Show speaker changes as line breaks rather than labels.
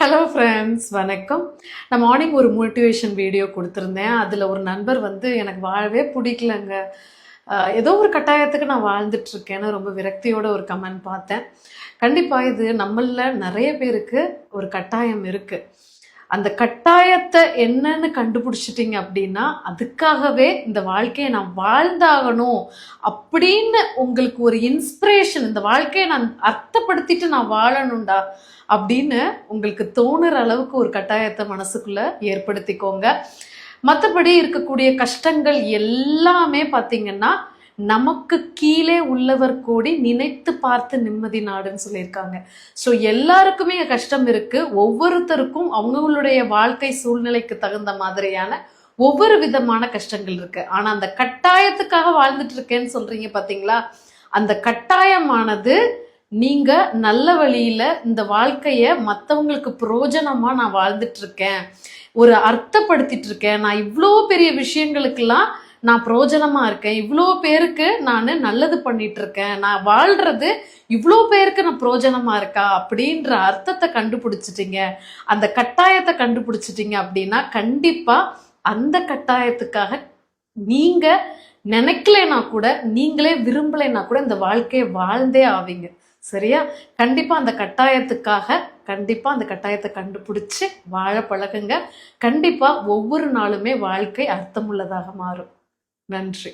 Hello friends, வணக்கம். நான் morning ஒரு மோட்டிவேஷன் வீடியோ கொடுத்துருந்தேன். அதில் ஒரு நண்பர் எனக்கு வாழவே பிடிக்கலங்க, ஏதோ ஒரு கட்டாயத்துக்கு நான் வாழ்ந்துட்டுருக்கேன்னு ரொம்ப விரக்தியோட ஒரு கமெண்ட் பார்த்தேன். கண்டிப்பாக இது நம்மளில் நிறைய பேருக்கு ஒரு கட்டாயம் இருக்குது. அந்த கட்டாயத்தை என்னன்னு கண்டுபிடிச்சிட்டிங்க அப்படின்னா, அதுக்காகவே இந்த வாழ்க்கையை நான் வாழ்ந்தாகணும் அப்படின்னு உங்களுக்கு ஒரு இன்ஸ்பிரேஷன், இந்த வாழ்க்கையை நான் அர்த்தப்படுத்திட்டு நான் வாழணும்டா அப்படின்னு உங்களுக்கு தோணுற அளவுக்கு ஒரு கட்டாயத்தை மனசுக்குள்ள ஏற்படுத்திக்கோங்க. மற்றபடி இருக்கக்கூடிய கஷ்டங்கள் எல்லாமே பார்த்தீங்கன்னா, நமக்கு கீழே உள்ளவர் கூடி நினைத்து பார்த்து நிம்மதி நாடுன்னு சொல்லியிருக்காங்க. ஸோ எல்லாருக்குமே கஷ்டம் இருக்கு. ஒவ்வொருத்தருக்கும் அவங்களுடைய வாழ்க்கை சூழ்நிலைக்கு தகுந்த மாதிரியான ஒவ்வொரு விதமான கஷ்டங்கள் இருக்கு. ஆனா அந்த கட்டாயத்துக்காக வாழ்ந்துட்டு இருக்கேன்னு சொல்றீங்க பாத்தீங்களா, அந்த கட்டாயமானது நீங்க நல்ல வழியில இந்த வாழ்க்கைய மற்றவங்களுக்கு பிரயோஜனமா நான் வாழ்ந்துட்டு இருக்கேன், ஒரு அர்த்தப்படுத்திட்டு இருக்கேன், நான் இவ்வளோ பெரிய விஷயங்களுக்கெல்லாம் நான் பிரயோஜனமா இருக்கேன், இவ்வளோ பேருக்கு நான் நல்லது பண்ணிட்டு இருக்கேன், நான் வாழ்றது இவ்வளோ பேருக்கு நான் பிரயோஜனமா இருக்கா அப்படின்ற அர்த்தத்தை கண்டுபிடிச்சிட்டீங்க, அந்த கட்டாயத்தை கண்டுபிடிச்சிட்டீங்க அப்படின்னா கண்டிப்பா அந்த கட்டாயத்துக்காக நீங்க நினைக்கலைன்னா கூட, நீங்களே விரும்பலைன்னா கூட இந்த வாழ்க்கையை வாழ்ந்தே ஆவீங்க. சரியா? கண்டிப்பா அந்த கட்டாயத்துக்காக கண்டிப்பா அந்த கட்டாயத்தை கண்டுபிடிச்சு வாழ பழகுங்க. கண்டிப்பா ஒவ்வொரு நாளுமே வாழ்க்கை அர்த்தமுள்ளதாக மாறும். நன்றி.